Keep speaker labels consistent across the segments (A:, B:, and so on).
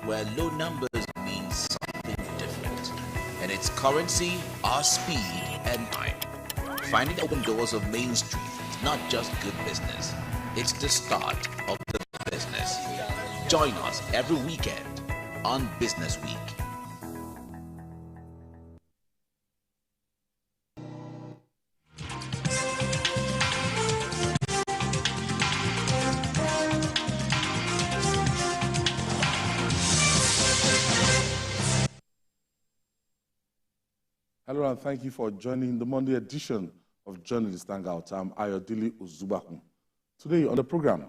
A: where low numbers mean something different. And its currency, our speed and time. Finding the open doors of Main Street is not just good business, it's the start of the business. Join us every weekend on Business Week.
B: Hello and thank you for joining the Monday edition of Journalist Hangout. I'm Ayodele Ozubakun. Today on the program,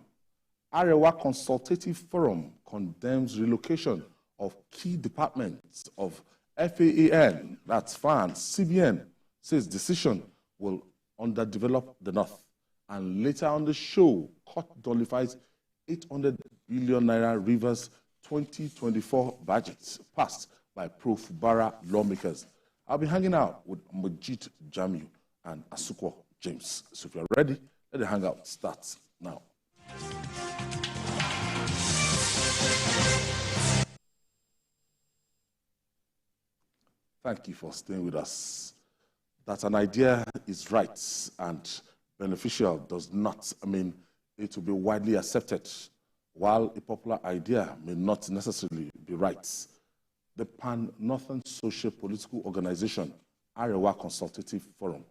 B: Arewa Consultative Forum condemns relocation of key departments of FAAN, that's FAAN, CBN, says decision will underdevelop the North. And later on the show, court nullifies 800 billion naira Rivers 2024 budget passed by pro-Fubara lawmakers. I'll be hanging out with Majid Jamiu and Asukwo James. So if you're ready, let the hangout start now. Thank you for staying with us. That an idea is right and beneficial does not mean it will be widely accepted, while a popular idea may not necessarily be right. The Pan-Northern Social Political Organization, Arewa Consultative Forum,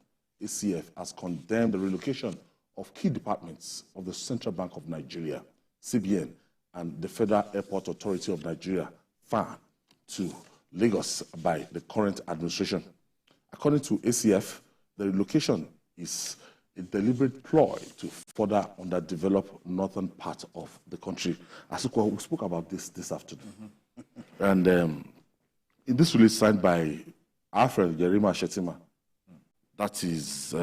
B: ACF, has condemned the relocation of key departments of the Central Bank of Nigeria, CBN, and the Federal Airport Authority of Nigeria, FAAN, to Lagos by the current administration. According to ACF, the relocation is a deliberate ploy to further underdevelop northern part of the country. Asukwa, we spoke about this afternoon. And in this release signed by our friend Yerima Shetima, that is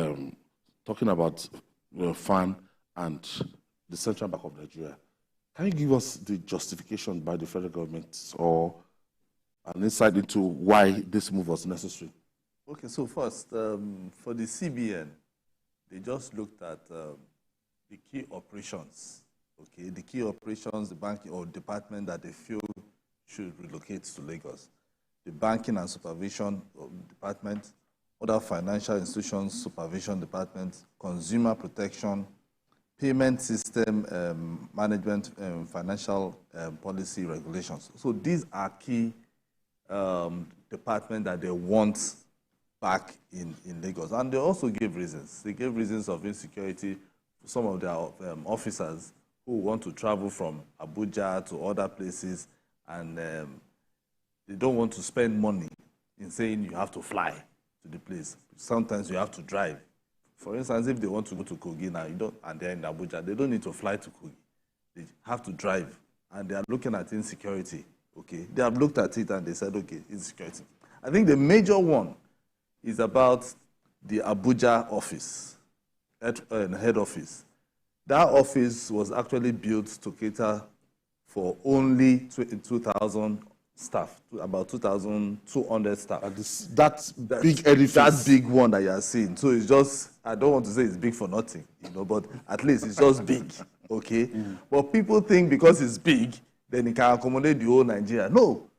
B: talking about FAAN and the Central Bank of Nigeria. Can you give us the justification by the federal government or an insight into why this move was necessary?
C: Okay, so first, for the CBN, they just looked at the key operations. Okay, the key operations, the banking or department that they feel should relocate to Lagos. The banking and supervision department, other financial institutions supervision department, consumer protection, payment system management, financial policy regulations. So these are key departments that they want back in Lagos. And they also gave reasons. They gave reasons of insecurity for some of their officers who want to travel from Abuja to other places, and they don't want to spend money in saying you have to fly to the place. Sometimes you have to drive. For instance, if they want to go to Kogi now, and they're in Abuja, they don't need to fly to Kogi. They have to drive, and they are looking at insecurity. Okay, they have looked at it and they said, okay, insecurity. I think the major one is about the Abuja office, head office. That office was actually built to cater for only 2,000 staff, about 2,200 staff.
B: That big edifice.
C: That big one that you are seeing. So it's just, I don't want to say it's big for nothing, but at least it's just big, okay? But people think because it's big, then it can accommodate the whole Nigeria. No,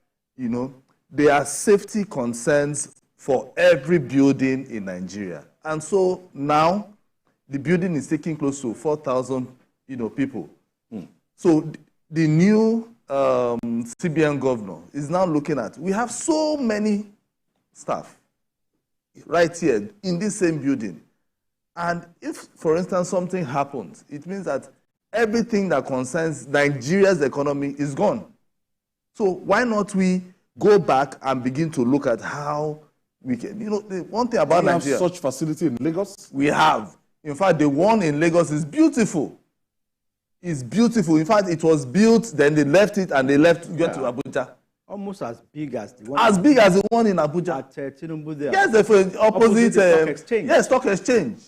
C: there are safety concerns for every building in Nigeria. And so now, the building is taking close to 4,000, people. So the new CBN governor is now looking at, we have so many staff right here in this same building. And if, for instance, something happens, it means that everything that concerns Nigeria's economy is gone. So why not we go back and begin to look at how we can, the one thing about Nigeria.
B: We have such facility in Lagos?
C: We have. In fact, the one in Lagos is beautiful. It's beautiful. In fact, it was built, then they left it, and they went to Abuja.
D: Almost as big as the one.
C: As big as the one in Abuja.
D: At Tinubu there.
C: Yes, the opposite
D: stock exchange.
C: Yes, stock exchange.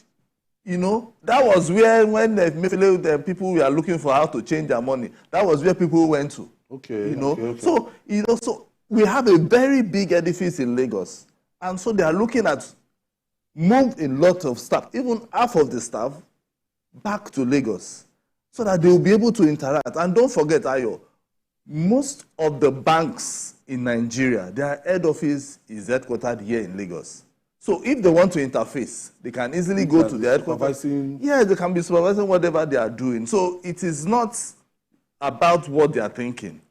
C: That was where, when the people were looking for how to change their money, that was where people went to.
B: Okay. Okay.
C: So, so we have a very big edifice in Lagos. And so they are looking at move a lot of staff, even half of the staff, back to Lagos, so that they will be able to interact. And don't forget, Ayo, most of the banks in Nigeria, their head office is headquartered here in Lagos. So if they want to interface, they can easily go to their headquarters. Yeah, they can be supervising whatever they are doing. So it is not about what they are thinking.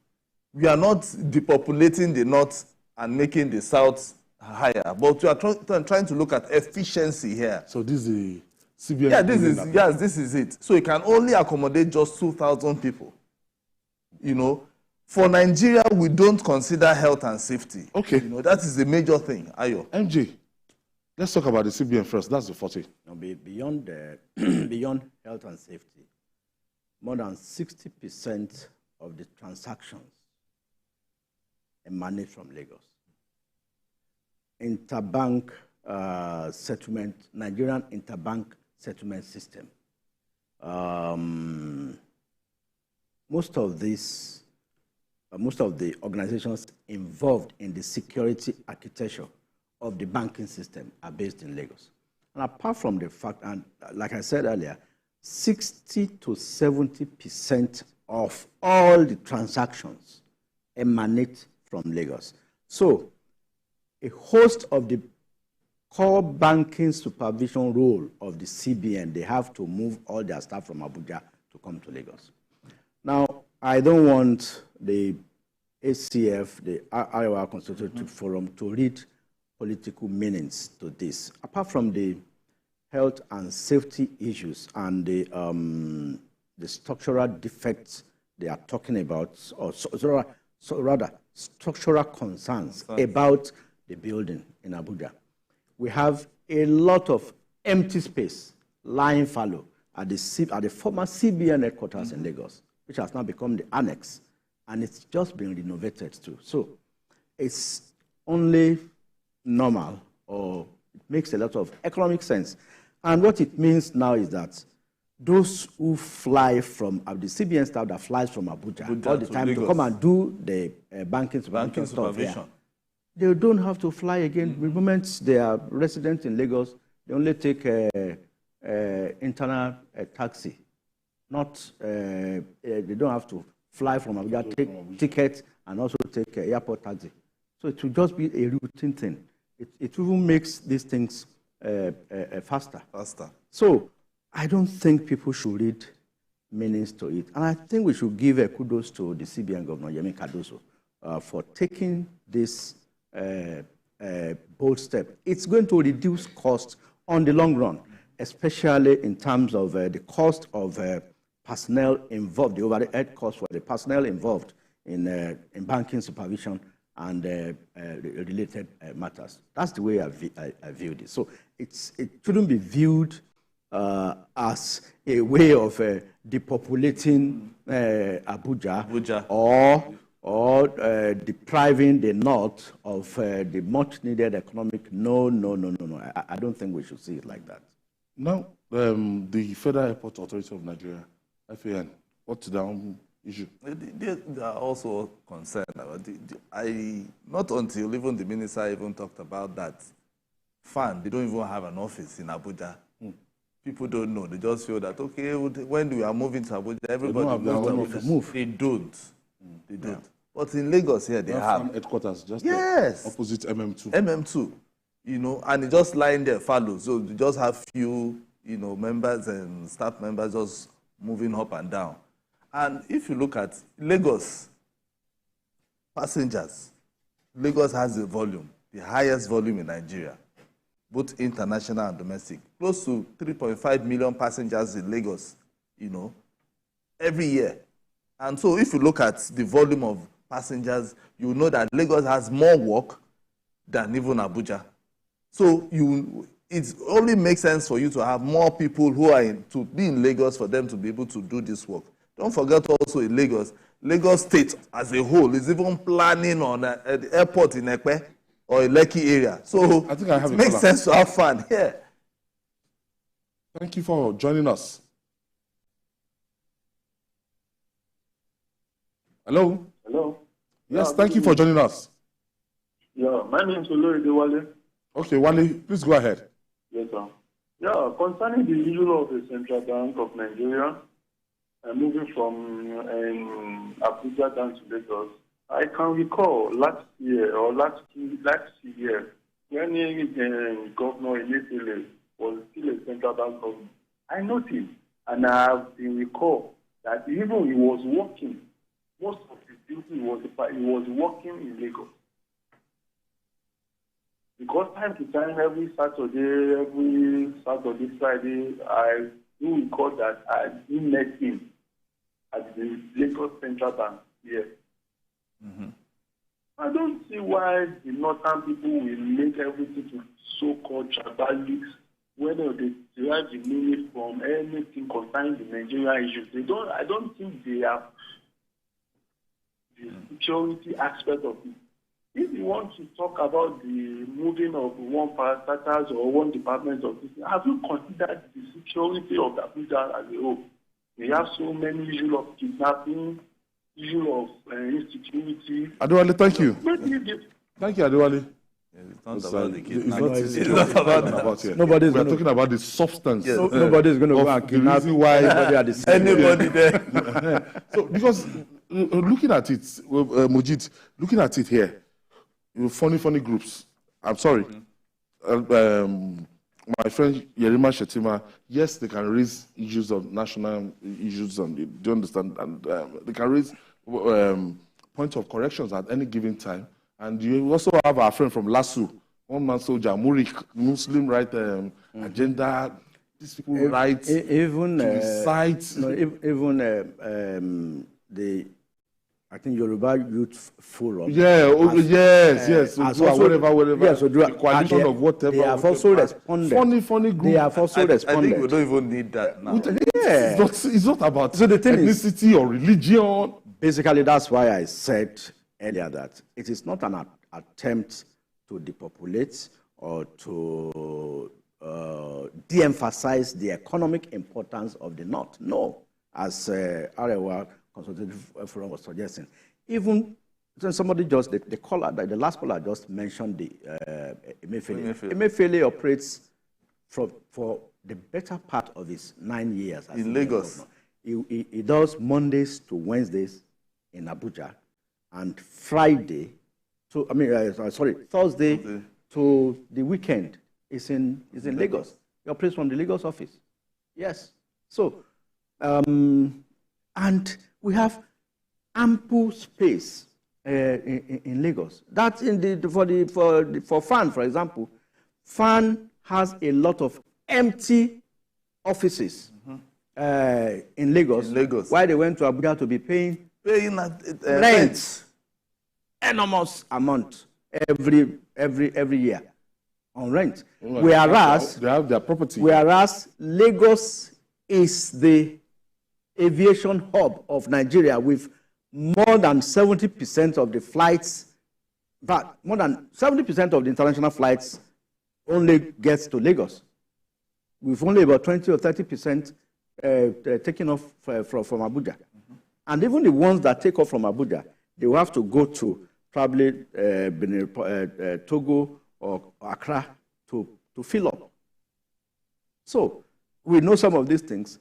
C: We are not depopulating the north and making the south higher, but we are trying to look at efficiency here.
B: So this is the CBN.
C: Yeah, this is it. So it can only accommodate just 2,000 people. You know, for Nigeria, we don't consider health and safety.
B: Okay.
C: You know, that is the major thing. Ayo.
B: MJ, let's talk about the CBN first. That's the 40.
D: Now, beyond beyond health and safety, more than 60% of the transactions emanate from Lagos. Interbank settlement, Nigerian interbank settlement system. Most of the organizations involved in the security architecture of the banking system are based in Lagos. And apart from the fact, and like I said earlier, 60 to 70% of all the transactions emanate from Lagos. So a host of the core banking supervision role of the CBN, they have to move all their staff from Abuja to come to Lagos. Now, I don't want the ACF, the Iowa Consultative Forum, to read political meanings to this. Apart from the health and safety issues and the structural defects they are talking about, or rather structural concerns about the building in Abuja, we have a lot of empty space lying fallow at the former CBN headquarters in Lagos, which has now become the annex, and it's just been renovated too. So it's only normal, or it makes a lot of economic sense. And what it means now is that those who fly from the CBN staff that flies from Abuja all the time to come and do the banking stuff here, they don't have to fly again. The moment they are residents in Lagos, they only take internal taxi. Not they don't have to fly from Abuja, take tickets, and also take airport taxi. So it will just be a routine thing. It even makes these things faster. So I don't think people should read meanings to it. And I think we should give a kudos to the CBN Governor, Yemi Cardoso, for taking this bold step. It's going to reduce costs on the long run, especially in terms of the cost of personnel involved, the overhead cost for the personnel involved in banking supervision and related matters. That's the way I viewed it. So it shouldn't be viewed as a way of depopulating Abuja or depriving the North of the much-needed economic. No. I don't think we should see it like that.
B: Now, the Federal Airport Authority of Nigeria, FAAN, what's the issue?
C: They are also concerned about not until even the minister even talked about that FAAN, they don't even have an office in Abuja. People don't know. They just feel that, okay, when we are moving to Abuja, everybody moves to Abuja. They don't. They don't. Yeah. But in Lagos here, they have
B: headquarters, just opposite MM2.
C: MM2, you know, and it just lying there fallow. So they just have few, you know, members and staff members just moving up and down. And if you look at Lagos passengers, Lagos has the volume, the highest volume in Nigeria, both international and domestic. Close to 3.5 million passengers in Lagos, you know, every year. And so if you look at the volume of passengers, you know that Lagos has more work than even Abuja. So it only makes sense for you to have more people who are to be in Lagos for them to be able to do this work. Don't forget also in Lagos State as a whole is even planning on the airport in Ekpe or a Lekki area. So I think it makes sense to have fun here.
B: Thank you for joining us. Hello?
E: Hello?
B: Yes, thank you for joining us.
E: Yeah, my name is Wale.
B: Okay, Wale, please go ahead.
E: Yes, sir. Yeah, concerning the issue of the Central Bank of Nigeria, moving from Abuja down to Lagos, I can recall last year when the governor Emefiele was still a central bank governor. I noticed, and I have been recalled that even he was working, most of his duty he was working in Lagos. Because time to time, every Saturday, Friday, I do recall that I did met him at the Lagos Central Bank here. Mm-hmm. I don't see why the northern people will make everything to so-called tribalists when they derive the meaning from anything concerning the Nigerian issues. I don't think they have the security aspect of it. If you want to talk about the moving of one parastatals or one department of this, have you considered the security of Abuja as a whole? We have so many issues of kidnapping, issue of insecurity.
B: Adewale, thank you.
E: Thank
B: you, Adewale.
C: It's not about the
B: It's not about here.
D: Nobody's
B: We're talking about the substance.
D: Yes. Nobody's going to go and kidnap
C: anybody there.
B: So, because looking at it, Mujid, looking at it here, funny groups. I'm sorry. My friend Yerima Shetima, yes, they can raise issues of national issues, and do you understand? And they can raise points of corrections at any given time. And you also have our friend from LASU, one man soldier, Murik, Muslim right agenda. These people write
D: even
B: sites.
D: No, even I think Yoruba Youth Forum.
B: Yeah, yes. So whatever.
D: Yes, so
B: the coalition of whatever.
D: They have also responded.
B: Funny group.
D: They have also responded.
C: I think we don't even need that now.
D: Yeah.
B: It's not about
D: so the thing
B: ethnicity or religion.
D: Basically, that's why I said earlier that it is not an attempt to depopulate or to de-emphasize the economic importance of the North. No, as Arewa Consultative Forum was suggesting. Even somebody just, the last caller just mentioned the Emefiele. Emefiele operates for the better part of his 9 years.
C: In Lagos.
D: He does Mondays to Wednesdays in Abuja, and Thursday to the weekend is in Lagos. He operates from the Lagos office. Yes. So, and we have ample space in Lagos. That's for FAAN, for example. FAAN has a lot of empty offices in Lagos. Why they went to Abuja to be paying rent, enormous amount every year on rent. Whereas
B: they have their property.
D: Whereas Lagos is the aviation hub of Nigeria, with more than 70% of the flights, but more than 70% of the international flights only gets to Lagos. With only about 20 or 30% taking off from Abuja. And even the ones that take off from Abuja, they will have to go to probably Togo or Accra to fill up. So we know some of these things.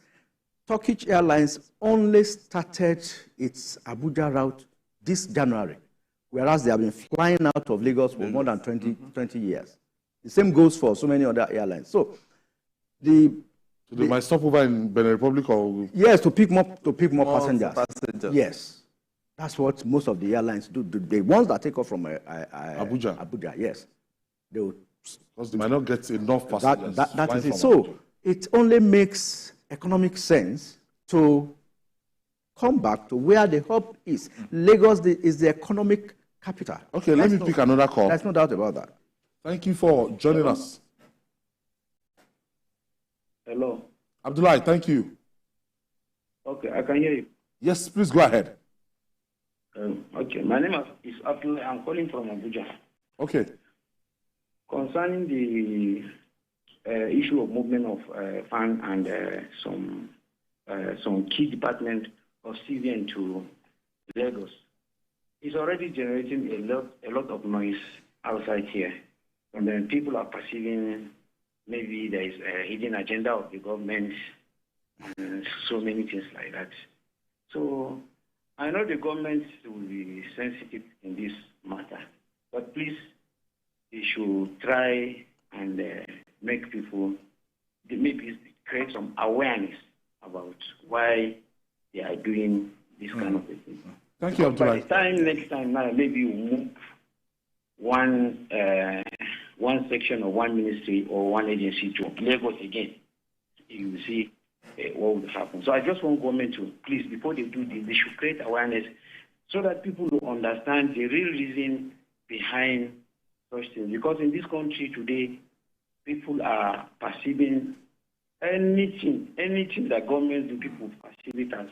D: Turkish Airlines only started its Abuja route this January, whereas they have been flying out of Lagos for more than 20 years. The same goes for so many other airlines. So they
B: might stop over in Benin Republic or...
D: Yes, to pick more passengers. Yes. That's what most of the airlines do. The ones that take off from Abuja, yes. They will,
B: because they might not get enough passengers.
D: That is it. So it only makes economic sense to come back to where the hub is. Lagos is the economic capital.
B: Okay, let me pick another call.
D: There's no doubt about that.
B: Thank you for joining us.
E: Hello.
B: Abdullah, thank you.
E: Okay, I can hear you.
B: Yes, please go ahead.
E: Okay, my name is Abdullah. I'm calling from Abuja.
B: Okay.
E: Concerning the issue of movement of FAAN and some key department of CVN to Lagos, it's already generating a lot of noise outside here. And then people are perceiving maybe there is a hidden agenda of the government
F: and so many things like that. So I know the government will be sensitive in this matter, but please, they should try and make people, maybe create some awareness about why they are doing this kind of a thing.
B: Thank you, Abdullah.
F: By the next time now, maybe we'll move one section or one ministry or one agency to Lagos again. You will see what will happen. So I just want government to, please, before they do this, they should create awareness so that people will understand the real reason behind such things. Because in this country today, people are perceiving anything that government do, people perceive it as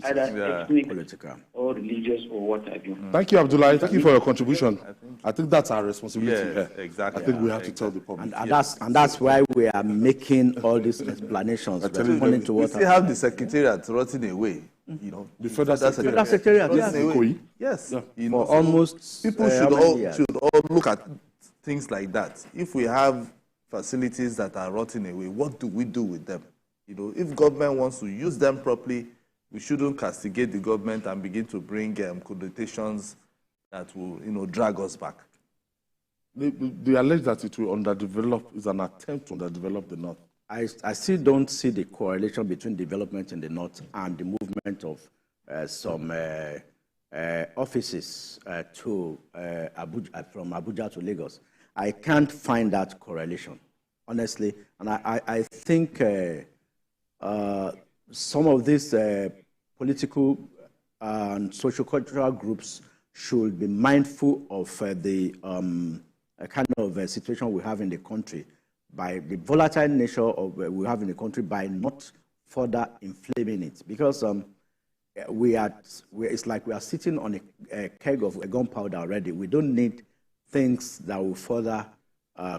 F: either ethnic, political, or religious, or what have you.
B: Thank you, Abdullah. Thank you for your contribution. I think that's our responsibility.
C: Yes, exactly.
B: I think we have to tell the public.
D: And that's why we are making all these explanations.
C: We still have the secretariat rotting away. You know,
B: the federal
C: secretariat. Yes. You know,
D: for almost
C: people should all look at things like that. If we have facilities that are rotting away, what do we do with them? You know, if government wants to use them properly, we shouldn't castigate the government and begin to bring connotations that will, drag us back.
B: They allege that it will underdevelop, is an attempt to underdevelop the North.
D: I still don't see the correlation between development in the North and the movement of some offices to Abuja, from Abuja to Lagos. I can't find that correlation, honestly. And I think some of these political and social-cultural groups should be mindful of the kind of situation we have in the country, by the volatile nature of we have in the country, by not further inflaming it. Because it's like we are sitting on a keg of gunpowder already. We don't need things that will further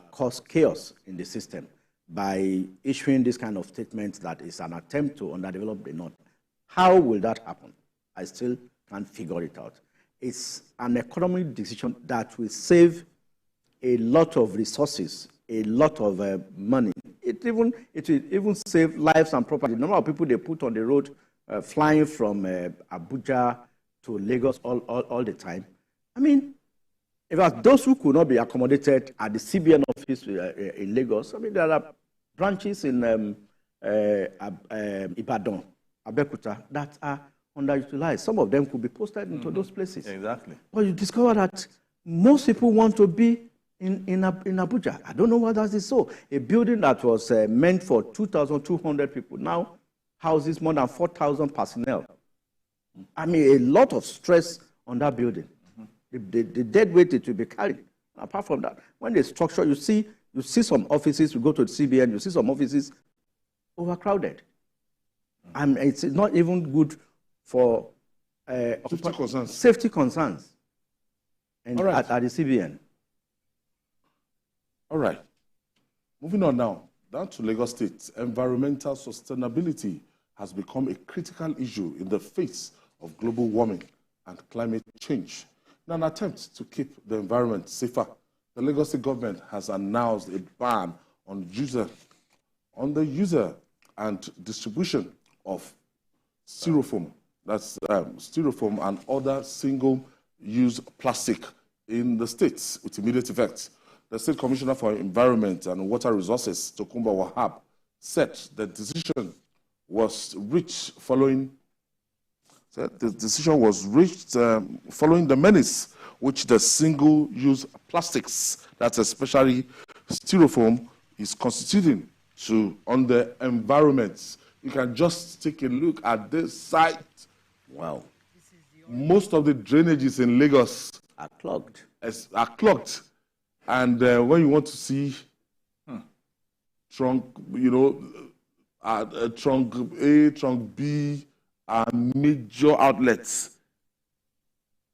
D: cause chaos in the system by issuing this kind of statement that is an attempt to underdevelop the North. How will that happen? I still can't figure it out. It's an economic decision that will save a lot of resources, a lot of money. It will even save lives and property. The number of people they put on the road flying from Abuja to Lagos all the time. I mean, in fact, those who could not be accommodated at the CBN office in Lagos, I mean, there are branches in Ibadan, Abeokuta, that are underutilized. Some of them could be posted into those places.
C: Exactly.
D: But you discover that most people want to be in Abuja. I don't know why that is so. A building that was meant for 2,200 people now houses more than 4,000 personnel. I mean, a lot of stress on that building. The dead weight it will be carried. Apart from that, when the structure, you see some offices, you go to the CBN, you see some offices overcrowded. And it's not even good for safety concerns and at the CBN.
B: All right. Moving on now, down to Lagos State. Environmental sustainability has become a critical issue in the face of global warming and climate change. In an attempt to keep the environment safer, the Lagos State government has announced a ban on the user and distribution of styrofoam, that's styrofoam and other single-use plastic in the states with immediate effect. The State Commissioner for Environment and Water Resources, Tokunbo Wahab, said the decision was reached following the menace which the single-use plastics, that's especially styrofoam, is constituting on the environment. You can just take a look at this site. Wow. Most of the drainages in Lagos
D: are clogged.
B: And when you want to see trunk, trunk A, trunk B, and major outlets,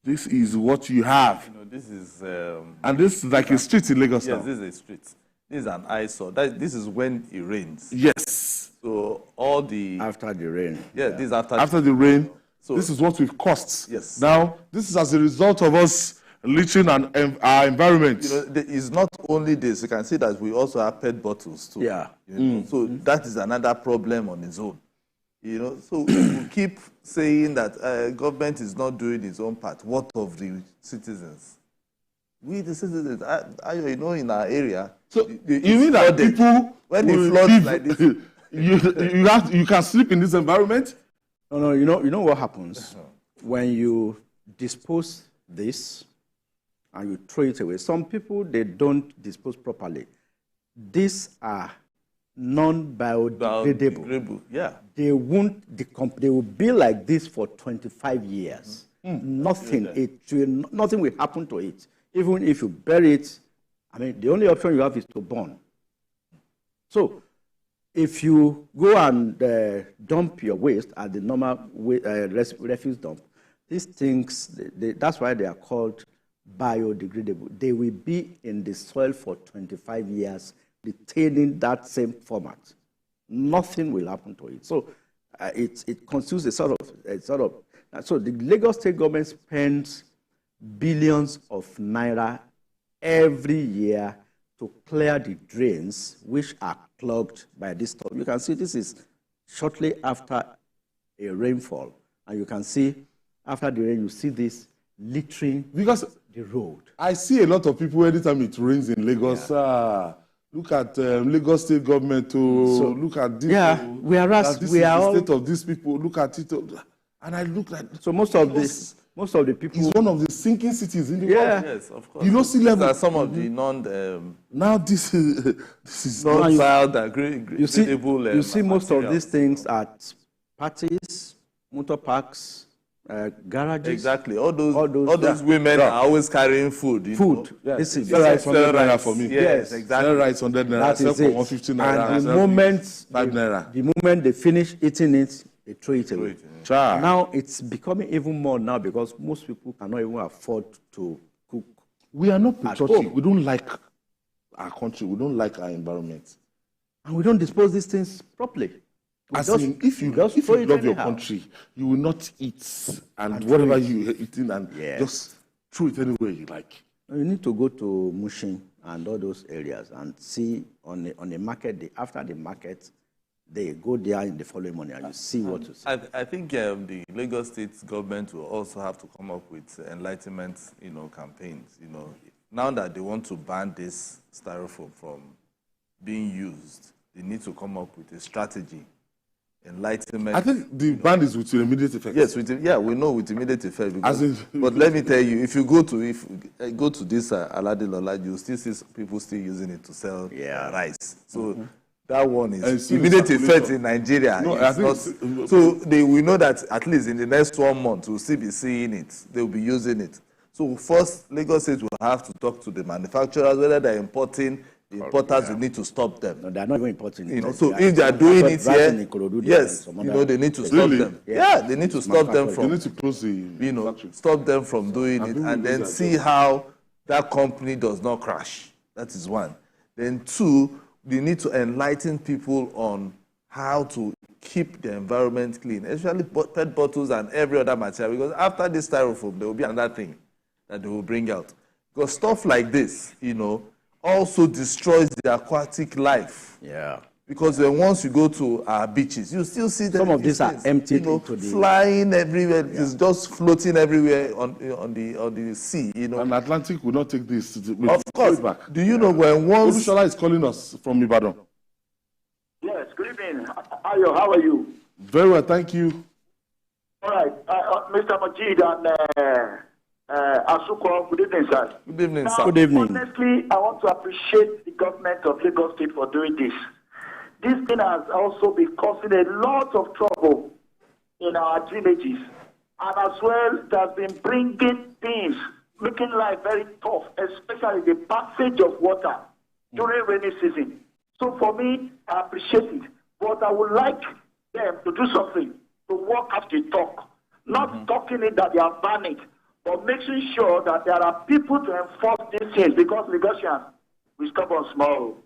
B: this is what you have.
C: This is...
B: and this is like a street in Lagos now.
C: Yes, this is a street. This is an eyesore. This is when it rains.
B: Yes.
C: So all the...
D: After the rain.
C: Yeah, this is
B: after the rain. So this is what we've cost.
C: Yes.
B: Now, this is as a result of us leaching our environment.
C: It's not only this. You can see that we also have PET bottles too.
D: Yeah.
C: So that is another problem on its own. You know, so we keep saying that government is not doing its own part. What of the citizens? We, the citizens, you know, in our area.
B: So you mean that people,
C: when the floods like this,
B: you can sleep in this environment?
D: No, you know what happens when you dispose this and you throw it away. Some people, they don't dispose properly. These are non-biodegradable.
C: Yeah.
D: They won't they will be like this for 25 years. Nothing will happen to it. Even if you bury it, I mean, the only option you have is to burn. So, if you go and dump your waste at the normal refuse dump, these things, that's why they are called biodegradable. They will be in the soil for 25 years, retaining that same format. Nothing will happen to it. So it constitutes a sort of. So the Lagos State government spends billions of naira every year to clear the drains which are clogged by this stuff. You can see this is shortly after a rainfall, and you can see after the rain, you see this littering because the road.
B: I see a lot of people anytime it rains in Lagos. Yeah. Look at Lagos State government look at this.
D: Yeah, whereas
B: this
D: we
B: is
D: are
B: the
D: all,
B: state of these people. Look at it, and I look like
D: so most of the people.
B: It's one of the sinking cities in the world.
C: Yes, of course.
B: You know, sea level.
C: Some of the
B: now this is
C: non-biodegradable.
D: You see most of these things at parties, motor parks, garages.
C: Exactly. All those women are always carrying food.
B: Food.
C: Yes.
B: This is rice 100 naira for me.
C: Yes, exactly.
B: Rice 100 naira.
D: That is it.
B: 150 naira.
D: And the moment
B: 5 naira.
D: The moment they finish eating it, they throw it away.
B: Yeah.
D: Now it's becoming even more now because most people cannot even afford to cook.
B: We are not patriotic. We don't like our country. We don't like our environment.
D: And we don't dispose these things properly.
B: If you love your country, you will not eat and whatever you eating and just throw it anywhere you like.
D: You need to go to Mushin and all those areas and see on the market, after the market, they go there in the following morning and you see what to see.
C: I think the Lagos State government will also have to come up with enlightenment, campaigns. Now that they want to ban this styrofoam from being used, they need to come up with a strategy. Enlightenment.
B: I think the ban is with immediate effect.
C: Yes, we know with immediate effect. But let me tell you, if you go to this Aladilola, you still see people still using it to sell rice. So that one is immediate effect in Nigeria. No, so we know that at least in the next 1 month we'll still be seeing it. They'll be using it. So first, Lagos State will have to talk to the manufacturers whether they're importing. The importers will need to stop them.
D: No, they're not even importing.
C: So if they are doing it here, yes, they need to stop them. Yeah, they need to stop them from.
B: They need to close the.
C: Stop them from doing it, and then see how that company does not crash. That is one. Then two, they need to enlighten people on how to keep the environment clean, especially PET bottles and every other material. Because after this styrofoam, there will be another thing that they will bring out. Because stuff like this, also destroys the aquatic life. Yeah. Because once you go to our beaches, you still see them.
D: Some of these are emptied into the
C: flying everywhere. Yeah. It's just floating everywhere on the sea.
B: And Atlantic will not take this.
C: Of course. Back. Do you know when once
B: Olushola is calling us from Ibadan?
E: Yes. Good evening. Ayo, how are you?
B: Very well, thank you.
E: All right, Mr. Majid and. Asuko, good evening, sir.
C: Good evening,
E: now,
C: sir.
D: Good evening.
E: Honestly, I want to appreciate the government of Lagos State for doing this. This thing has also been causing a lot of trouble in our villages. And as well, it has been bringing things, making life very tough, especially the passage of water during rainy season. So for me, I appreciate it. But I would like them to do something, to work after talk. Not talking it that they are banning, but making sure that there are people to enforce these things, because Lagosians, we stop on small.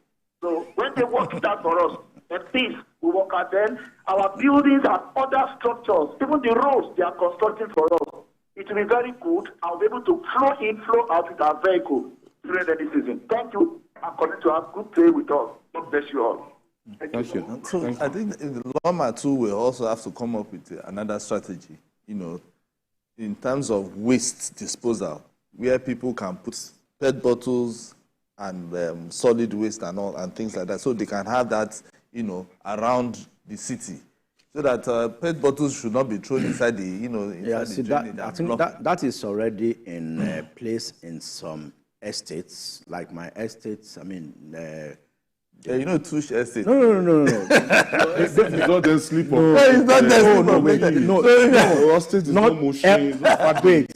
E: So when they work it out for us, at peace, we work out then. Our buildings and other structures, even the roads they are constructing for us, it will be very good. I'll be able to flow in, flow out with our vehicle during any season. Thank you. I'm coming to have good day with us. God bless you all.
B: Thank you.
C: So I think the Lawmakers too will also have to come up with another strategy, in terms of waste disposal, where people can put PET bottles and solid waste and all and things like that, so they can have that, around the city, so that PET bottles should not be thrown inside the, inside the drainage.
D: I think that is already in place in some estates, like my estates. I mean.
C: Tush estate.
D: No.
B: It's not then sleep on.
C: No, it's not then
B: Estate is not motion.
D: Wait.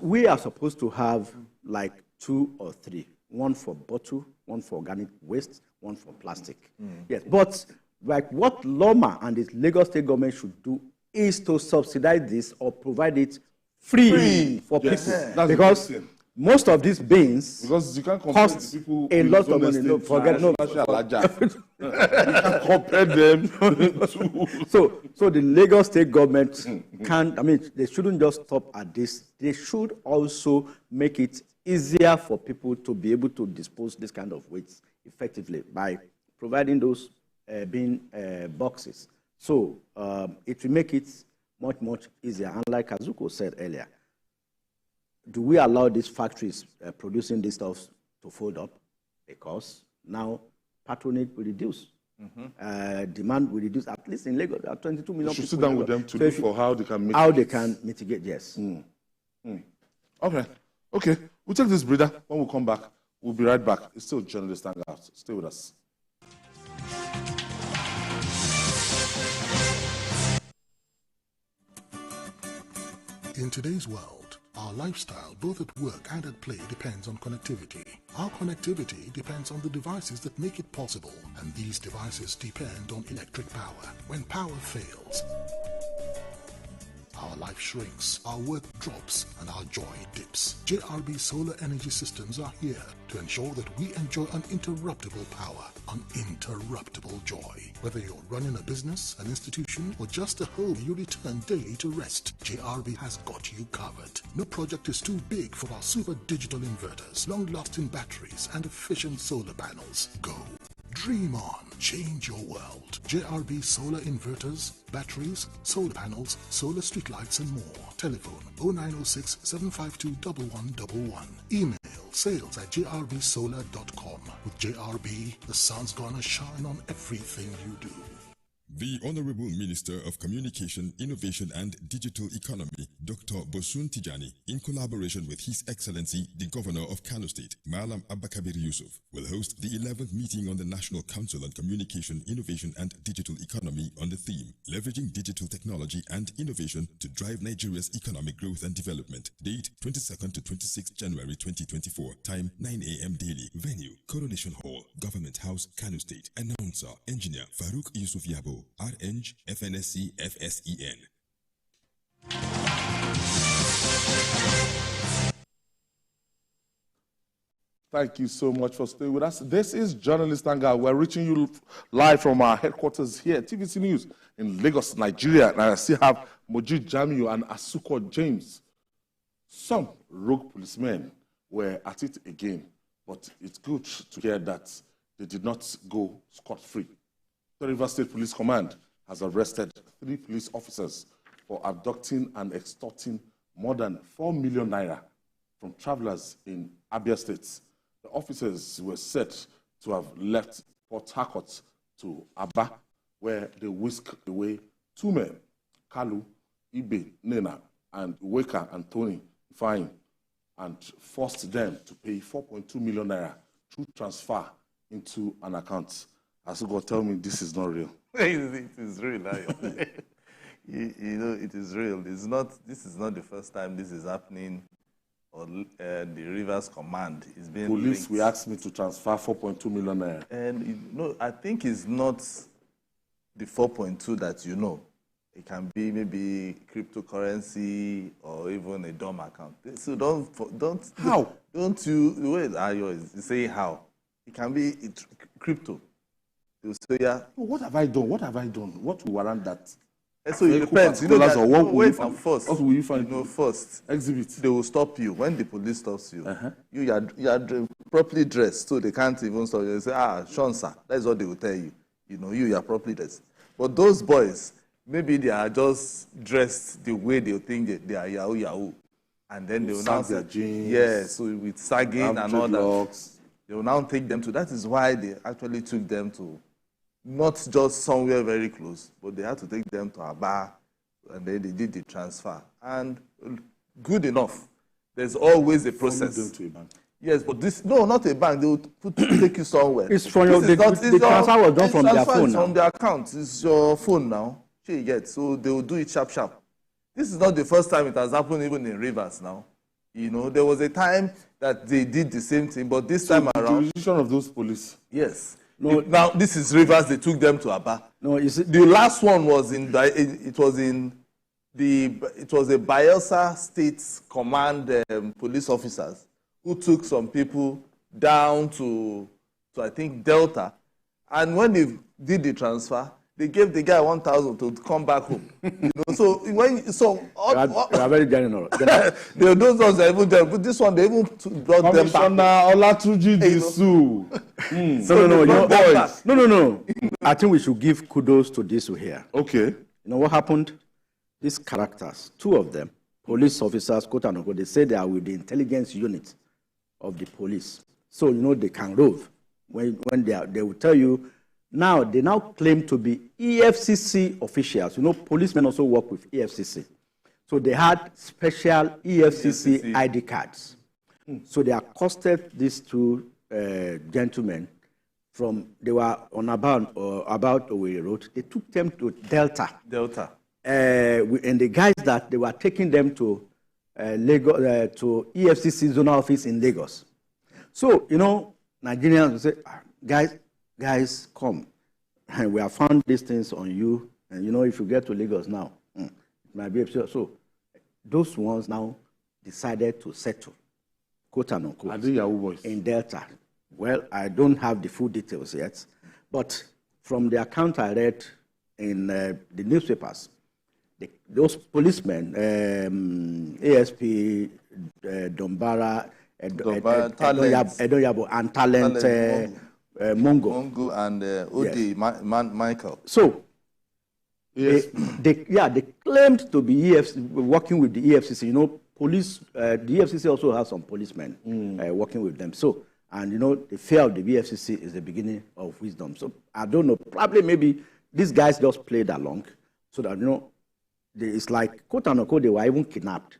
D: We are supposed to have like 2 or 3. One for bottle, one for organic waste, one for plastic. Yes, but like what Loma and the Lagos State government should do is to subsidize this or provide it free for people.
B: That's
D: because most of these bins
B: because you can't compare
D: cost
B: people
D: a lot of money.
B: You can't compare them to.
D: So the Lagos State government they shouldn't just stop at this. They should also make it easier for people to be able to dispose this kind of waste effectively by providing those bin boxes. So it will make it much, much easier. And like Azuko said earlier, do we allow these factories producing this stuff to fold up? Because now patronage will reduce. Demand will reduce, at least in Lagos. There are 22 million people.
B: You should sit down with them to look for how they can mitigate.
D: Yes.
B: Okay. We'll take this breather. When we come back, we'll be right back. It's still Journalist Hangout. Stay with us.
G: In today's world, our lifestyle, both at work and at play, depends on connectivity. Our connectivity depends on the devices that make it possible, and these devices depend on electric power. When power fails, our life shrinks, our work drops, and our joy dips. JRB Solar Energy Systems are here to ensure that we enjoy uninterruptible power, uninterruptible joy. Whether you're running a business, an institution, or just a home you return daily to rest, JRB has got you covered. No project is too big for our super digital inverters, long-lasting batteries, and efficient solar panels. Go. Dream on. Change your world. JRB solar inverters, batteries, solar panels, solar streetlights, and more. Telephone 0906 752 1111. Email sales@jrbsolar.com. With JRB, the sun's gonna shine on everything you do.
H: The Honorable Minister of Communication, Innovation and Digital Economy, Dr. Bosun Tijani, in collaboration with His Excellency, the Governor of Kano State, Malam Abakabir Yusuf, will host the 11th meeting on the National Council on Communication, Innovation and Digital Economy on the theme, Leveraging Digital Technology and Innovation to Drive Nigeria's Economic Growth and Development. Date 22nd to 26th January 2024. Time 9 a.m. daily. Venue, Coronation Hall, Government House, Kano State. Announcer, Engineer Farouk Yusuf Yabo, RNG FNSC FSEN.
B: Thank you so much for staying with us. This is Journalist Hangout. We're reaching you live from our headquarters here at TVC News in Lagos, Nigeria. And I still have Mojid Jamiu and Asuko James. Some rogue policemen were at it again, but it's good to hear that they did not go scot-free. The River State Police Command has arrested 3 police officers for abducting and extorting more than 4 million naira from travelers in Abia State. The officers were said to have left Port Harcourt to Aba, where they whisked away 2 men, Kalu, Ibe, Nena, and Weka and Tony Fine, and forced them to pay 4.2 million naira through transfer into an account. Asugo, tell me this is not real.
C: It is real. It is real. This is not the first time this is happening. Or the Rivers Command is being
B: Police
C: linked.
B: will ask me to transfer 4.2 million naira.
C: And I think it's not the 4.2 that you know. It can be maybe cryptocurrency or even a DOM account. So don't
B: How?
C: Don't you wait? You say how? It can be crypto. You say yeah.
B: What have I done? What have I done? What will warrant that?
C: So it depends. You know that,
B: what will
C: wait
B: you
C: and first.
B: What will you find?
C: First
B: Exhibit.
C: they will stop you when the police stops you. You are properly dressed, so they can't even stop you. They say, Sean, sir, that's what they will tell you. You know, you are properly dressed. But those boys, maybe they are just dressed the way they think they are Yahoo. And then they will now
B: their jeans.
C: Yes, so with sagging and all
B: locks.
C: that. They will now take them to, that is why they actually took them to, not just somewhere very close, but they had to take them to a bar, and then they did the transfer. And good enough. There's always a process.
B: Them to a bank.
C: Yes, but this, no, not a bank. They will take you somewhere.
D: It's from your, the transfer was done from their phone now.
C: From their account. It's your phone now. You get. So they will do it sharp. This is not the first time it has happened even in Rivers now. You know, there was a time that they did the same thing, but this time around.
B: The jurisdiction of those police.
C: Yes. No, now this is Rivers. They took them to Aba.
D: No, is it?
C: The last one was it was a Bayelsa State Command police officers who took some people down to I think Delta, and when they did the transfer, they gave the guy 1,000 to come back home. You know, so when you are very general. Those ones are even there, but this one they even brought them back.
B: Olatuji Disu.
D: No. I think we should give kudos to this here.
B: Okay.
D: You know what happened? These characters, two of them, police officers, quote unquote, they say they are with the intelligence unit of the police. So, you know, they can rove. When they will tell you, now, they now claim to be EFCC officials. You know, policemen also work with EFCC. So they had special EFCC ID cards. So they accosted these two gentlemen they were on about Owerri Road. They took them to Delta. And the guys that they were taking them to Lagos, to EFCC zonal office in Lagos. So, you know, Nigerians will say, guys, come. And we have found these things on you. And, you know, if you get to Lagos now, it might be absurd. So those ones now decided to settle, quote unquote, in Delta. Well, I don't have the full details yet. But from the account I read in the newspapers, those policemen, ASP, Dombara, Edoyabo, and Talent, Mongo
C: and Ode, yes. Michael.
D: So, yes. They claimed to be working with the EFCC. You know, police, the EFCC also has some policemen working with them. So, and you know, the fear of the EFCC is the beginning of wisdom. So, I don't know, probably maybe these guys just played along so that, you know, it's like, quote unquote, they were even kidnapped.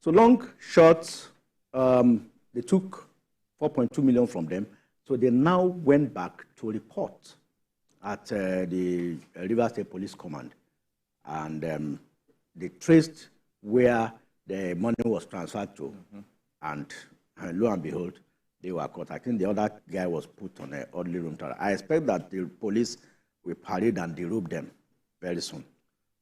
D: So, long, short, they took 4.2 million from them. So they now went back to report at the Rivers State Police Command, and they traced where the money was transferred to, and lo and behold, they were caught. I think the other guy was put on an orderly room trial. I expect that the police will parade and derobe them very soon,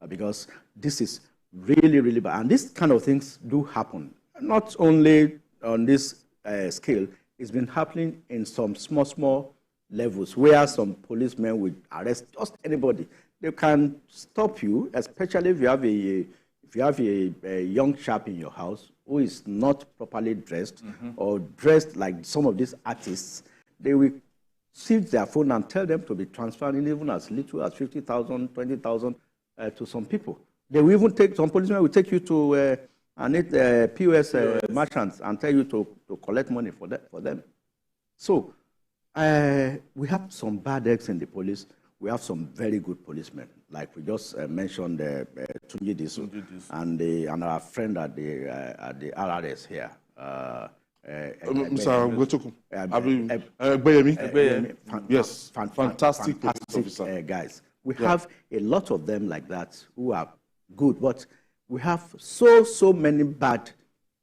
D: because this is really, really bad. And these kind of things do happen, not only on this scale. It's been happening in some small levels where some policemen will arrest just anybody. They can stop you, especially if you have a young chap in your house who is not properly dressed or dressed like some of these artists. They will seize their phone and tell them to be transferring even as little as 50,000, 20,000 to some people. They will even take, some policemen will take you to POS merchants and tell you to collect money for them. So we have some bad eggs in the police. We have some very good policemen, like we just mentioned Tunji Disu and our friend at the RRS here.
B: Mr. Yes, fantastic
D: guys. We have a lot of them like that who are good, but we have so many bad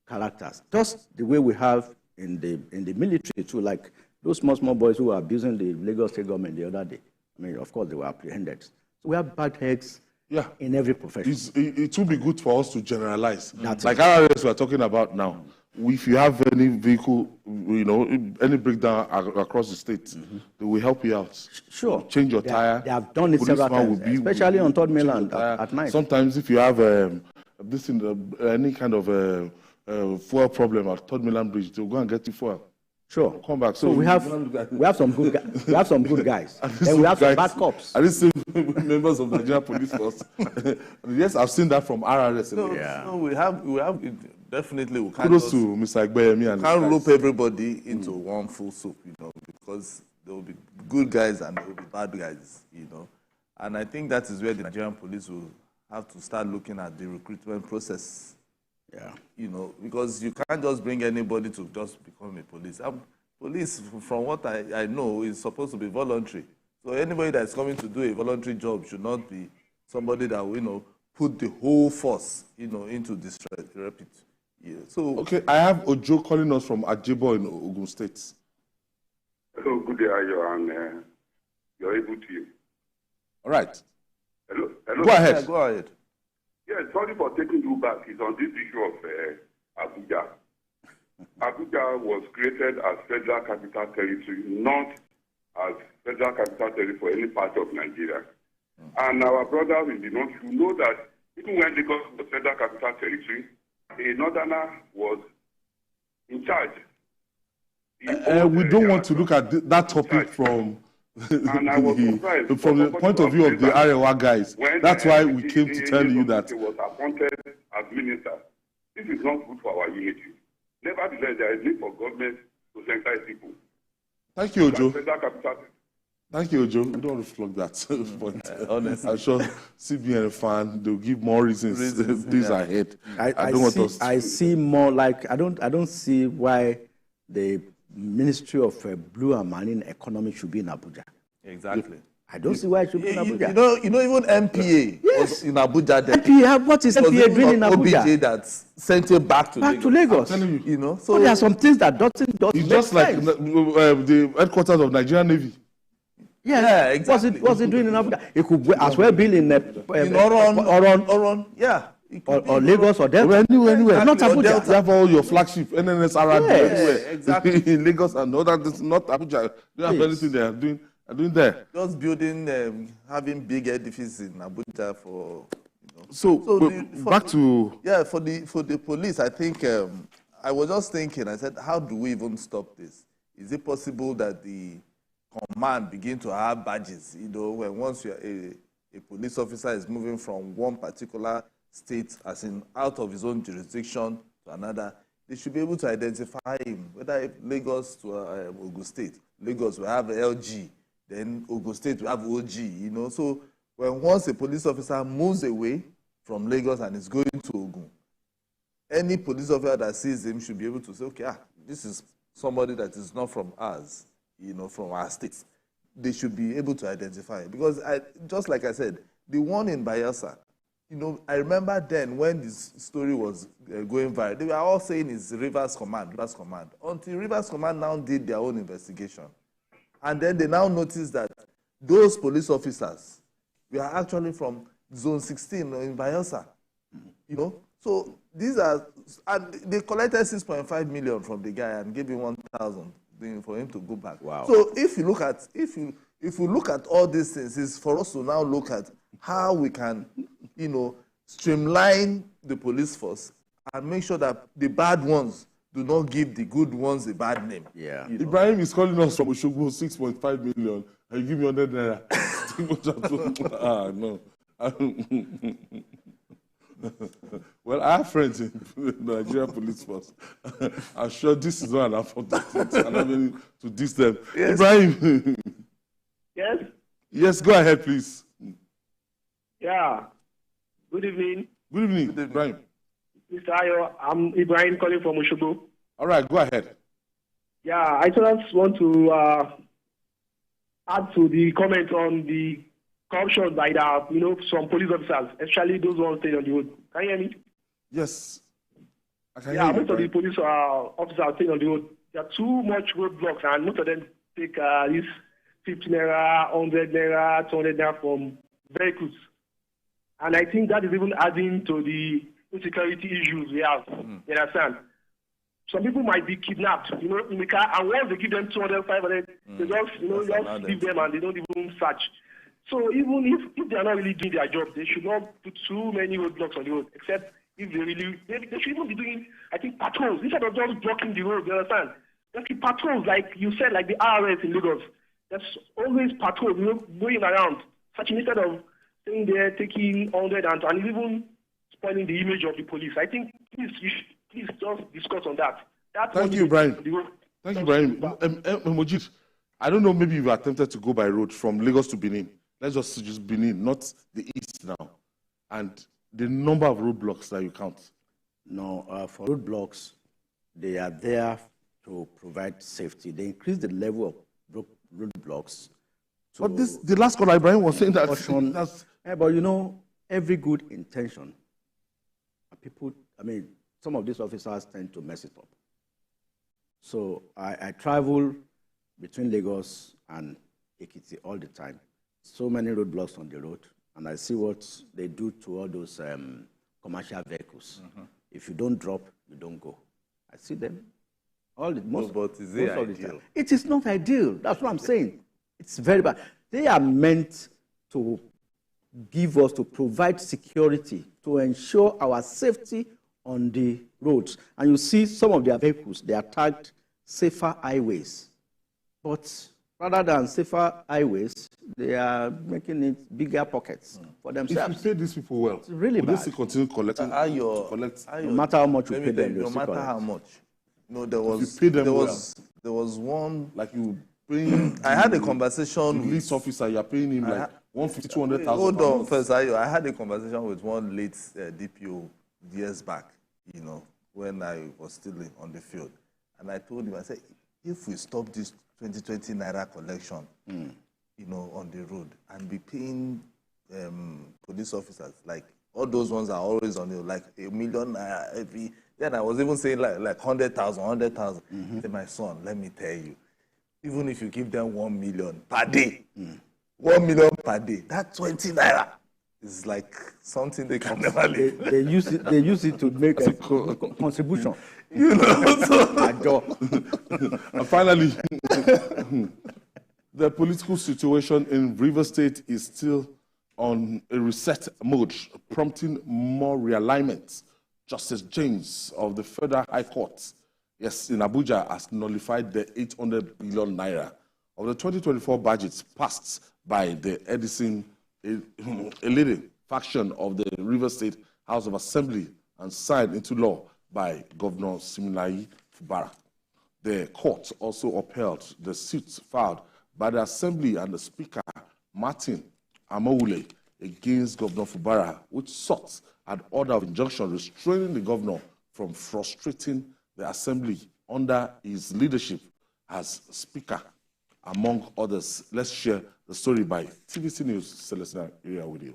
D: characters. Just the way we have in the military too, like those small boys who were abusing the Lagos state government the other day. I mean, of course, they were apprehended. So we have bad eggs in every profession.
B: It will be good for us to generalize. Like RRS we are talking about now. If you have any vehicle, you know, any breakdown across the state, they will help you out.
D: Sure.
B: Change your tire.
D: They have done it several times, especially on Third Mainland at night.
B: Sometimes if you have any kind of fuel problem at Third Mainland Bridge, they'll go and get you fuel.
D: Sure.
B: Come back.
D: So we have some good guys. We have some good guys. And we have some bad cops.
B: Are these still members of Nigerian police force? Yes, I've seen that from RRS.
C: No, we have definitely. We can't
B: Kudos to Mr. Igbeyemi and
C: can't loop everybody into one full soup, because there will be good guys and there will be bad guys, And I think that is where the Nigerian police will have to start looking at the recruitment process.
D: Yeah.
C: Because you can't just bring anybody to just become a police. Police, from what I know, is supposed to be voluntary. So anybody that's coming to do a voluntary job should not be somebody that will, put the whole force, into disrepute. Yeah. So
B: okay, I have Ojo calling us from Ajebo in Ogun State.
I: Hello, good day, Ayo, and you're able to.
B: All right.
I: Hello.
B: Go ahead.
C: Yeah, go ahead.
I: Yeah, sorry for taking you back. It's on this issue of Abuja. Abuja was created as Federal Capital Territory, not as Federal Capital Territory for any part of Nigeria. And our brothers in the north should know that even when they got the Federal Capital Territory, a northerner was in charge.
B: We don't want to look at that topic from the point of view of the Arewa guys. That's why we came to tell you that
I: he was appointed as minister. This is not good for our unity. Nevertheless, there is need for government to sensitize people.
B: Thank you, Ojo. Thank you, Ojo. I don't want to flog that point.
C: Honestly.
B: I'm sure CBN and FAAN, they'll give more reasons these are ahead.
D: I see more like I don't see why the Ministry of Blue and Marine Economy should be in Abuja.
C: Exactly.
D: I don't see why it should be in Abuja.
C: Even MPA was in Abuja then.
D: MPA, what is MPA doing in Abuja?
C: OBJ that sent it back to
D: Lagos.
B: I'm telling you.
D: So there are some things that doesn't
B: it's just like the headquarters of Nigerian Navy.
D: Yeah,
C: exactly.
D: What's it doing in Abuja? It could as well be in
C: Oron. Yeah.
D: Or Lagos or Delta.
B: Anywhere.
D: Not Abuja.
B: You have all your flagship, NNS, everywhere.
C: Exactly.
B: In Lagos and all that. It's not Abuja. They don't have anything they are doing there.
C: Just building, having big edifices in Abuja for.
B: Back to
C: for the police, I think I was just thinking. I said, how do we even stop this? Is it possible that the command begin to have badges? When once you're a police officer is moving from one particular state, as in out of his own jurisdiction to another, they should be able to identify him. Whether Lagos to Ogun State, Lagos will have LG, then Ogun State will have OG. So once a police officer moves away from Lagos and is going to Ogun, any police officer that sees him should be able to say, okay, this is somebody that is not from us, from our states. They should be able to identify him. Because just like I said, the one in Bayelsa, I remember then when this story was going viral, they were all saying it's Rivers Command, until Rivers Command now did their own investigation. And then they now noticed that those police officers were actually from Zone 16 in Bayelsa. So these are, and they collected 6.5 million from the guy and gave him 1,000 for him to go back.
D: Wow.
C: So if you look at all these things, it's for us to now look at how we can, streamline the police force and make sure that the bad ones do not give the good ones a bad name.
D: Yeah.
B: Ibrahim is calling us from Oshogbo 6.5 million. And you give me 100 naira. No. Well, I have friends in the Nigerian police force. I'm sure this is not an affordable thing. I'm not going to diss them. Yes. Ibrahim.
J: Yes?
B: Yes, go ahead, please.
J: Yeah. Good evening.
B: Good evening, Ibrahim.
J: Mr. Ayo, I'm Ibrahim calling from Oshogbo.
B: All right, go ahead.
J: Yeah, I just want to add to the comment on the corruption by some police officers, especially those who staying on the road. Can you hear me?
B: Yes. I can hear you,
J: most of the police officers staying on the road. There are too much roadblocks, and most of them take this 50 naira, 100 naira, 200 naira from vehicles. And I think that is even adding to the insecurity issues we have. You understand? Some people might be kidnapped, in the car, and once they give them 200, 500, they just, just leave them and they don't even search. So even if they are not really doing their job, they should not put too many roadblocks on the road, except if they should even be doing, I think, patrols, instead of just blocking the road, you understand? There keep patrols, like you said, like the RRS in Lagos. There's always patrols, going around, searching instead of staying there, taking 100 and even spoiling the image of the police. I think please just discuss on that.
B: Thank you, Brian. Thank you, Brian. Mojid, I don't know, maybe you've attempted to go by road from Lagos to Benin. Let's just Benin, not the east now. And the number of roadblocks that you count.
D: No, for roadblocks, they are there to provide safety. They increase the level of roadblocks.
B: But the last call, Ibrahim was saying that.
D: But you know, every good intention, people, some of these officers tend to mess it up. So I travel between Lagos and Ekiti all the time. So many roadblocks on the road, and I see what they do to all those commercial vehicles. If you don't drop, you don't go. I see them.
C: But is it ideal?
D: It is not ideal. That's what I'm saying. It's very bad. They are meant to to provide security, to ensure our safety on the roads. And you see some of their vehicles, they are tagged safer highways. But rather than safer highways, they are making it bigger pockets for themselves.
B: If you pay these people well,
D: it's really bad.
B: They continue collecting.
D: No matter how much you pay them,
C: no matter how much. No, there was one
B: like you paying.
C: I had a conversation with
B: police officer. You're paying him like 150, 200,000.
C: Hold on, first. I had a conversation with one late DPO years back. When I was still on the field, and I told him, I said, if we stop this 2020 naira collection, on the road, and be paying police officers, like all those ones are always on you, like $1 million every. Then I was even saying like 100,000. He said, my son, let me tell you, even if you give them 1 million per day, 1 million per day, that 20 naira is like something they can never live.
D: They use it to make a contribution.
B: And finally, the political situation in Rivers State is still on a reset mode, prompting more realignment. Justice James of the Federal High Court, in Abuja, has nullified the 800 billion naira of the 2024 budgets passed by the Edison, a leading faction of the Rivers State House of Assembly, and signed into law by Governor Siminalayi Fubara. The court also upheld the suits filed by the Assembly and the Speaker, Martin Amaewhule, against Governor Fubara, which sought an order of injunction restraining the governor from frustrating the Assembly under his leadership as Speaker, among others. Let's share the story by TVC News, Celestina Area with you.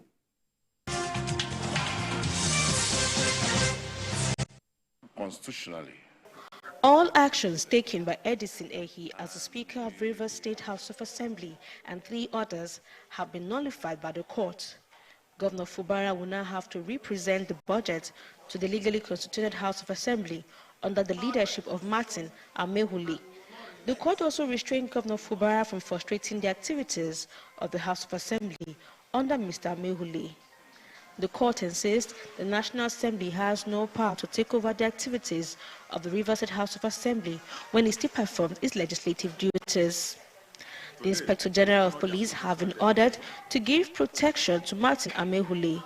B: Constitutionally,
K: all actions taken by Edison Ehi as the Speaker of Rivers State House of Assembly and 3 others have been nullified by the court. Governor Fubara will now have to represent the budget to the legally constituted House of Assembly under the leadership of Martin Amaewhule. The court also restrained Governor Fubara from frustrating the activities of the House of Assembly under Mr. Amaewhule. The court insists the National Assembly has no power to take over the activities of the Rivers State House of Assembly when it still performs its legislative duties. The Inspector General of Police have been ordered to give protection to Martin Amaewhule.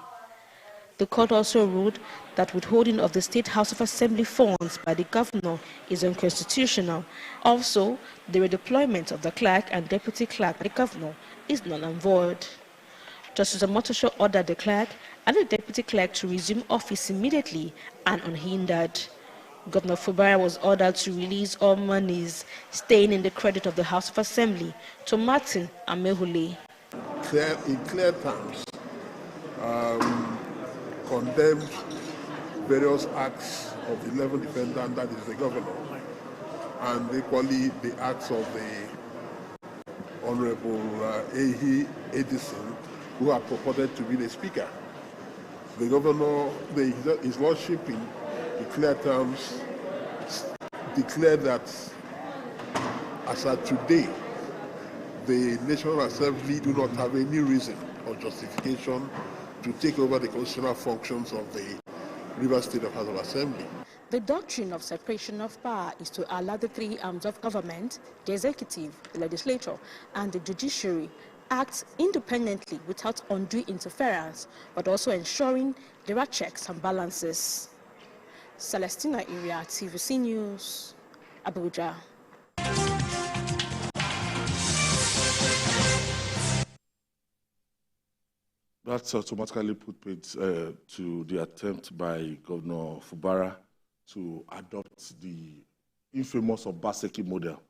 K: The court also ruled that withholding of the State House of Assembly funds by the governor is unconstitutional. Also, the redeployment of the clerk and deputy clerk by the governor is null and void. Justice Omotosho ordered the clerk and the deputy clerk to resume office immediately and unhindered. Governor Fubara was ordered to release all monies staying in the credit of the House of Assembly to Martin Amaewhule.
L: In clear terms, condemned various acts of the 11 defendants, that is the governor, and equally the acts of the Honorable Ehi Edison, who are purported to be the speaker. The governor, his lordship, in clear terms, declared that as of today, the National Assembly do not have any reason or justification to take over the constitutional functions of the Rivers State House of Assembly.
K: The doctrine of separation of power is to allow the three arms of government, the executive, the legislature, and the judiciary, act independently without undue interference, but also ensuring there are checks and balances. Celestina Iria, TVC News, Abuja.
B: That's automatically put paid to the attempt by Governor Fubara to adopt the infamous Obaseki model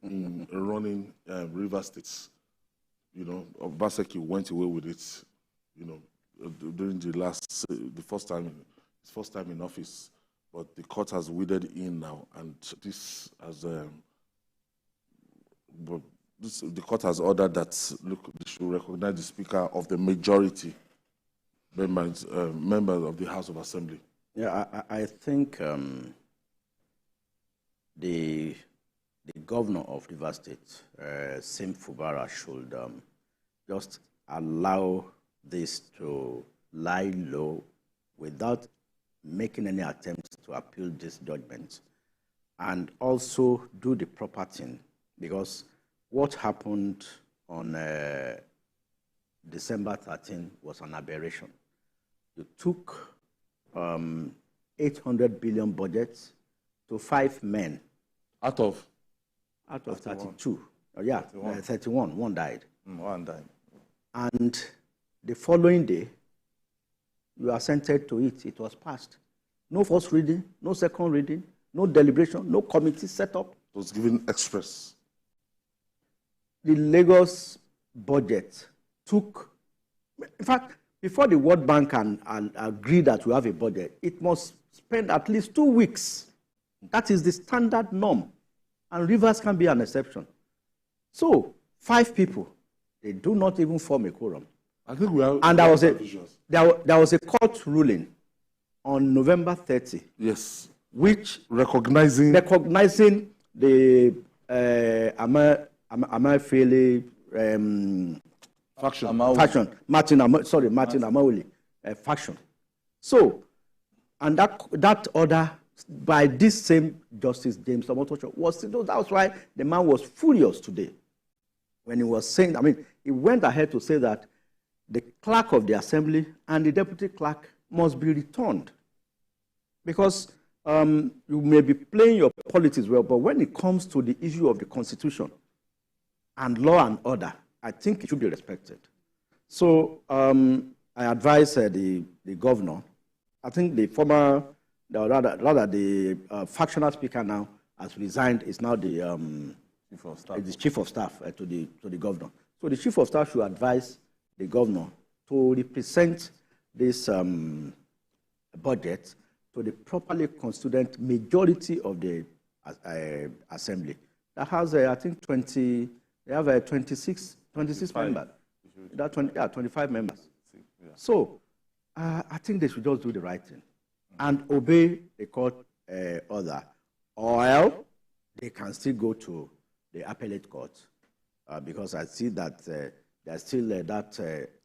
B: in running river states. You know, Obaseki went away with it, you know, during the first time in office. But the court has waded in now, and this has the court has ordered that look, they should recognize the Speaker of the majority members of the House of Assembly.
D: Yeah, I think the governor of Rivers State, Sim Fubara, should just allow this to lie low without making any attempts to appeal this judgment, and also do the proper thing, because what happened on December 13 was an aberration. You took 800 billion budgets to 5 men.
B: Out of
D: 32. Oh, yeah, 31. One died.
C: One died.
D: And the following day, you assented to it. It was passed. No first reading, no second reading, no deliberation, no committee set up.
B: It was given express.
D: The Lagos budget took, in fact, before the World Bank can agree that we have a budget, it must spend at least 2 weeks. That is the standard norm. And Rivers can be an exception. So, 5 people, they do not even form a quorum.
B: I think we are.
D: And there was a court ruling on November 30.
B: Yes.
D: Which
B: recognizing
D: the Amaefele
B: faction.
D: Martin Amaoli faction. So, and that order by this same Justice James Omotocho was, that's why the man was furious today when he was saying, I mean, he went ahead to say that the clerk of the assembly and the deputy clerk must be returned. Because you may be playing your politics well, but when it comes to the issue of the Constitution and law and order, I think it should be respected. So I advise the governor, I think the factional speaker now has resigned, is now the chief of staff to the governor. So the chief of staff should advise the governor to represent this budget to the properly constituted majority of the assembly. That has, I think, 26 members. 25 members. Yeah. So I think they should just do the right thing and obey the court order, or else they can still go to the appellate court, because I see that there's still that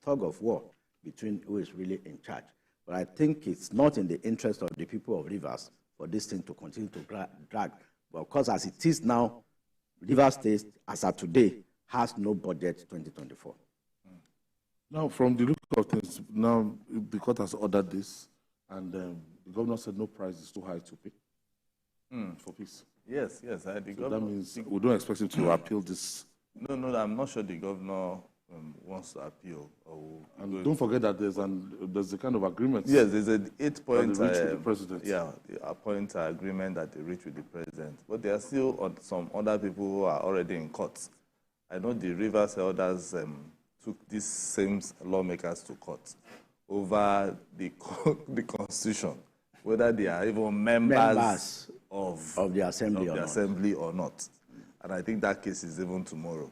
D: tug of war between who is really in charge. But I think it's not in the interest of the people of Rivers for this thing to continue to drag. But of course, as it is now, Rivers State, as of today, has no budget 2024.
B: Now, from the look of things, now the court has ordered this, and the governor said no price is too high to pay for peace.
C: Yes.
B: So that means we don't expect him to appeal this.
C: No, I'm not sure the governor wants to appeal.
B: And don't forget that there's a kind of agreement.
C: Yes, there's an 8-point
B: with the president.
C: Yeah, a point agreement that they reach with the president. But there are still some other people who are already in court. I know the Rivers elders took these same lawmakers to court over the constitution, whether they are even members of
D: the assembly
C: or not. And I think that case is even tomorrow.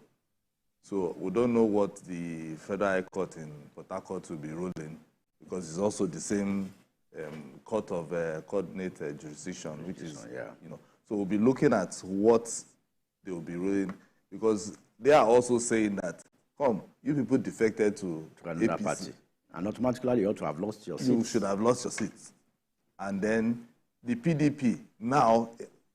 C: So we don't know what the Federal High Court in Port Harcourt will be ruling, because it's also the same court of coordinated jurisdiction, which is, So we'll be looking at what they will be ruling, because they are also saying that, you people defected to
D: another party, and automatically you ought to have lost your seat.
C: You should have lost your seat. And then the PDP. Now,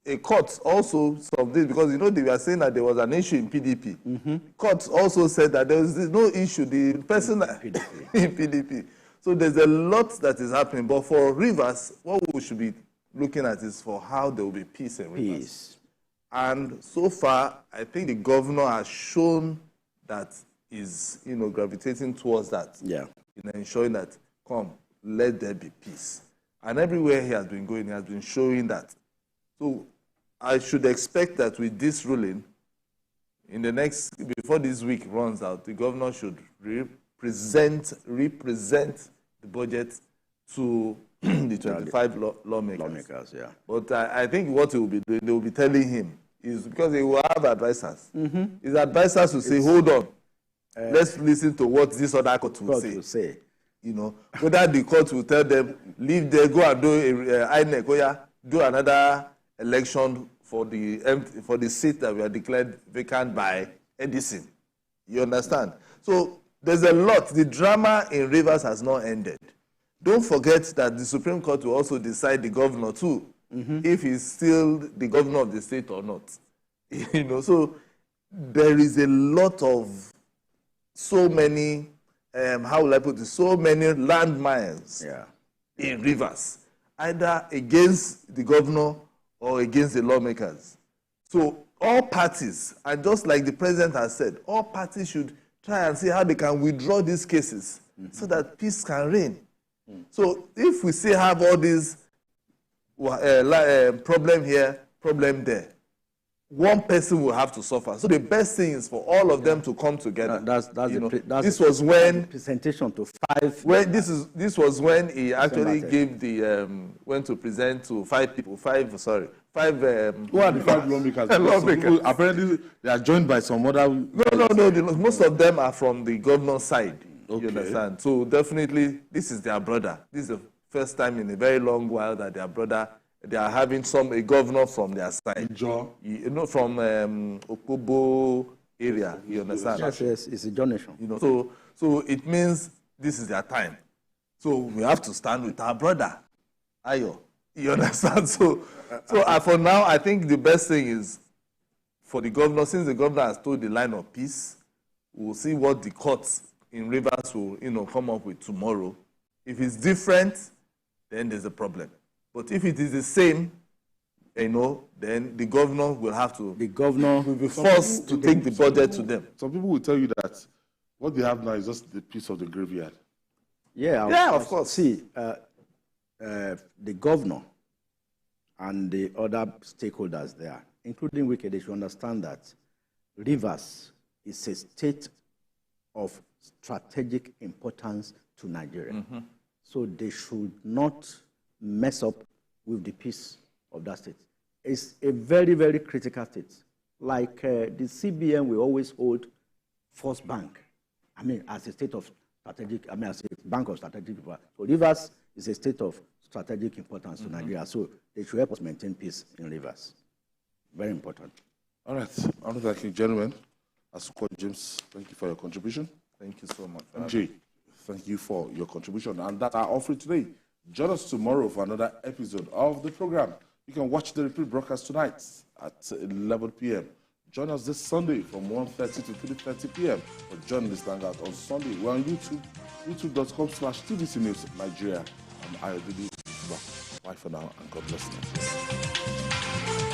C: a court also solved this because, they were saying that there was an issue in PDP. Court also said that there was no issue. The person in PDP. So there's a lot that is happening. But for Rivers, what we should be looking at is for how there will be peace in Rivers. And so far, I think the governor has shown that is, gravitating towards that.
D: Yeah.
C: In ensuring that, let there be peace. And everywhere he has been going, he has been showing that. So I should expect that with this ruling, before this week runs out, the governor should represent the budget to the 25 lawmakers.
D: Yeah.
C: But I think what he will be doing, they will be telling him, is because he will have advisors. His advisors will say, hold on, let's listen to what this other court will say. Whether the court will tell them, leave there, go and do do another election for the seat that we are declared vacant by Edison. You understand? So there's a lot. The drama in Rivers has not ended. Don't forget that the Supreme Court will also decide the governor too, if he's still the governor of the state or not. So there is a lot of so many, how will I put it, so many landmines in Rivers, either against the governor or against the lawmakers. So all parties, and just like the president has said, all parties should try and see how they can withdraw these cases so that peace can reign. So if we still have all these problem here, problem there, one person will have to suffer. So the best thing is for all of them to come together. This was when
D: presentation to 5.
C: This was when he actually gave the went to present to 5 people. 5. Sorry, 5.
B: Who are the 5 lawmakers? Lawmakers. Apparently, they are joined by some other.
C: No. Most of them are from the governor's side. Okay. You understand? So definitely, this is their brother. This is the first time in a very long while that their brother. They are having a governor from their side. From Okobo area. You understand?
D: Yes, it's a donation.
C: So it means this is their time. So we have to stand with our brother, Ayo. You understand? So for now, I think the best thing is for the governor, since the governor has told the line of peace, we'll see what the courts in Rivers will, come up with tomorrow. If it's different, then there's a problem. But if it is the same, then the governor will have to.
D: The governor
C: will be forced to take the budget to them.
B: Some people will tell you that what they have now is just the piece of the graveyard.
D: Yeah, of course. See, the governor and the other stakeholders there, including Wike, they should understand that Rivers is a state of strategic importance to Nigeria. So they should not mess up with the peace of that state. It's a very, very critical state. Like the CBN will always hold First Bank, as a state of strategic, as a bank of strategic importance. So Rivers is a state of strategic importance to Nigeria. So they should help us maintain peace in Rivers. Very important.
B: All right. I want to thank you, gentlemen. Asukwa James, thank you for your contribution.
C: Thank you so much.
B: Jay, thank you for your contribution. And that's our offer today. Join us tomorrow for another episode of the program. You can watch the repeat broadcast tonight at 11 p.m. Join us this Sunday from 1:30 to 3:30 p.m. for Journalist Hangout on Sunday. We're on YouTube, youtube.com/TVC News Nigeria. I'm Ayodele. Bye for now, and God bless you.